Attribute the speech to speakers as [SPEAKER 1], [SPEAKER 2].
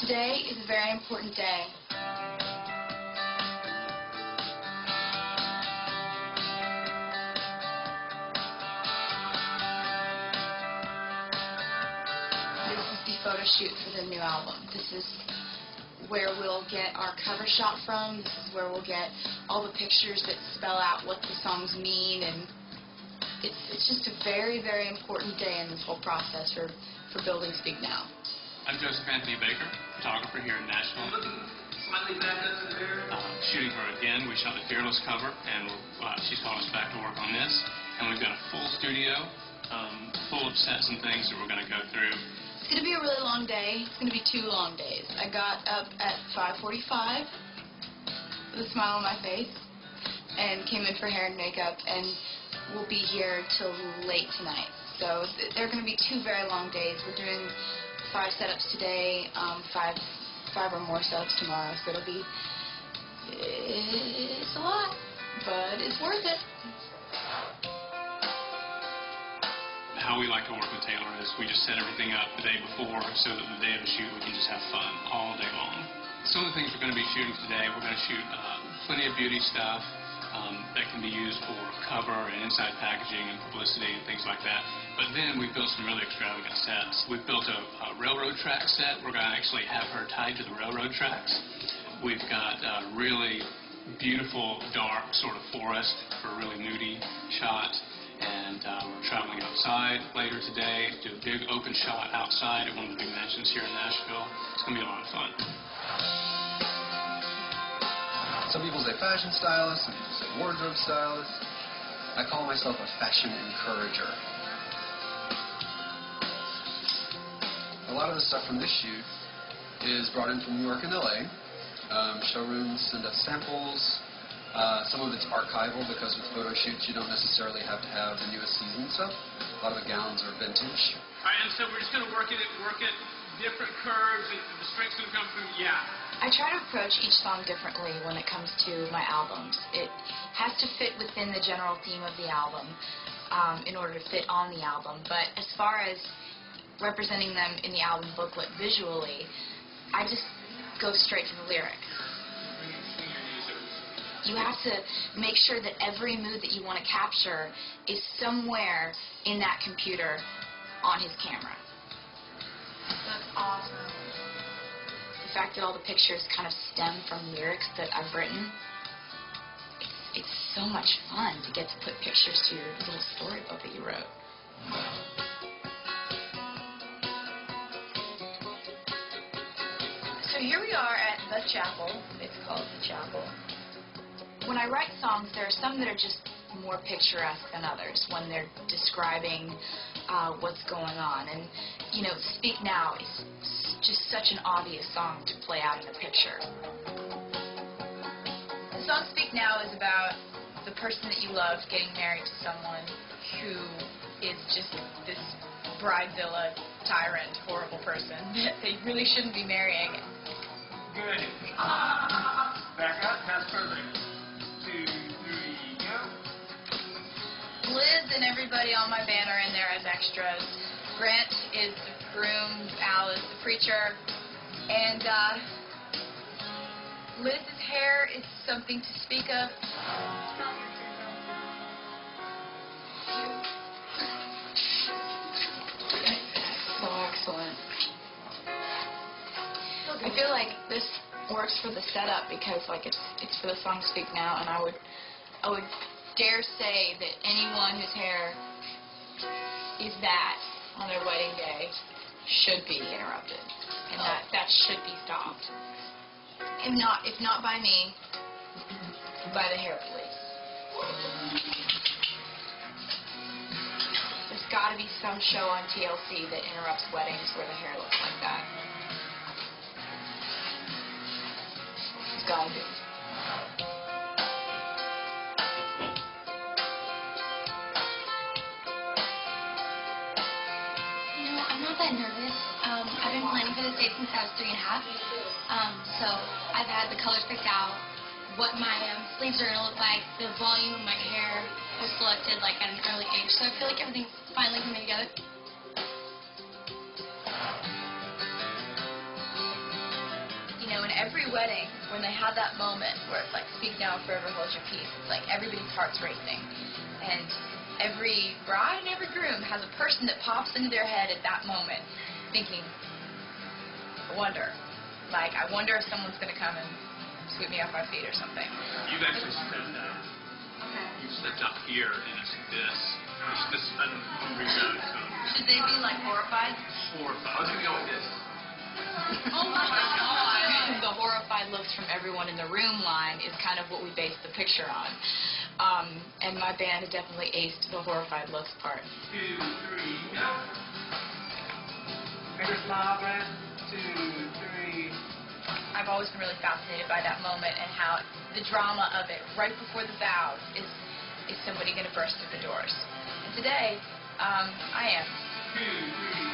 [SPEAKER 1] Today is a very important day. This is the photo shoot for the new album. This is where we'll get our cover shot from. This is where we'll get all the pictures that spell out what the songs mean, and it's just a very, very important day in this whole process for building Speak Now.
[SPEAKER 2] I'm Joseph Anthony Baker, photographer here in Nashville.
[SPEAKER 3] Slightly back up there.
[SPEAKER 2] Shooting her again. We shot the Fearless cover, and she's called us back to work on this. And we've got a full studio full of sets and things that we're going to go through.
[SPEAKER 1] It's going to be a really long day. It's going to be 2 long days. I got up at 5:45 with a smile on my face and came in for hair and makeup, and we'll be here till late tonight. So they're going to be 2 very long days. We're doing 5 setups today, 5 or more setups tomorrow, so it's a lot, but it's worth it.
[SPEAKER 2] How we like to work with Taylor is we just set everything up the day before so that the day of the shoot we can just have fun all day long. Some of the things we're going to be shooting today, we're going to shoot plenty of beauty stuff that can be used for cover and inside packaging and publicity and things like that. But then we've built some really extravagant sets. We've built a railroad track set. We're going to actually have her tied to the railroad tracks. We've got a really beautiful, dark sort of forest for a really moody shot. And we're traveling outside later today, do a big open shot outside at one of the big mansions here in Nashville. It's going to be a lot of fun.
[SPEAKER 4] Some people say fashion stylist, some people say wardrobe stylist. I call myself a fashion encourager. A lot of the stuff from this shoot is brought in from New York and LA. Showrooms send us samples. Some of it's archival because with photo shoots you don't necessarily have to have the newest season stuff. A lot of the gowns are vintage.
[SPEAKER 3] All right, and so we're just going to work it different curves, and the strength's going to come through, yeah.
[SPEAKER 1] I try to approach each song differently when it comes to my albums. It has to fit within the general theme of the album in order to fit on the album, but as far as representing them in the album booklet visually, I just go straight to the lyrics. You have to make sure that every mood that you want to capture is somewhere in that computer on his camera. That's awesome. The fact that all the pictures kind of stem from lyrics that I've written, it's so much fun to get to put pictures to your little storybook that you wrote. So here we are at the chapel. It's called the chapel. When I write songs, there are some that are just more picturesque than others when they're describing what's going on. And, you know, Speak Now is just such an obvious song to play out in a picture. The song Speak Now is about the person that you love getting married to someone who is just this bridezilla, tyrant, horrible person that they really shouldn't be marrying.
[SPEAKER 3] Good. Back up, pass further. 2, 3, go.
[SPEAKER 1] Liz and everybody on my band are in there as extras. Grant is the groom, Al is the preacher, and Liz's hair is something to speak of. So excellent. I feel like this works for the setup because like it's for the song Speak Now, and I would dare say that anyone whose hair is that on their wedding day should be interrupted, and that should be stopped. If not by me, by the hair police. There's got to be some show on TLC that interrupts weddings where the hair looks like that. It's got to be.
[SPEAKER 5] I'm not that nervous. I've been planning for this date since I was 3 and a half. So I've had the colors picked out, what my sleeves are going to look like, the volume of my hair was selected like at an early age. So I feel like everything's finally coming together.
[SPEAKER 1] every wedding, when they have that moment where it's like, speak now, forever hold your peace, it's like everybody's heart's racing. And every bride and every groom has a person that pops into their head at that moment thinking, I wonder if someone's going to come and sweep me off my feet or something.
[SPEAKER 3] You've actually stepped out.
[SPEAKER 1] Okay.
[SPEAKER 3] You've stepped out here, and it's this. It's this unremote.
[SPEAKER 1] Should they be like horrified?
[SPEAKER 3] Horrified. I was going to go with this.
[SPEAKER 1] Oh my God. The horrified looks from everyone in the room line is kind of what we based the picture on. And my band definitely aced the horrified looks part.
[SPEAKER 3] 2, 3, go. Bigger smile, Brent. 2, 3.
[SPEAKER 1] I've always been really fascinated by that moment and how the drama of it right before the vows is somebody going to burst through the doors. And today, I am.
[SPEAKER 3] 2, 3.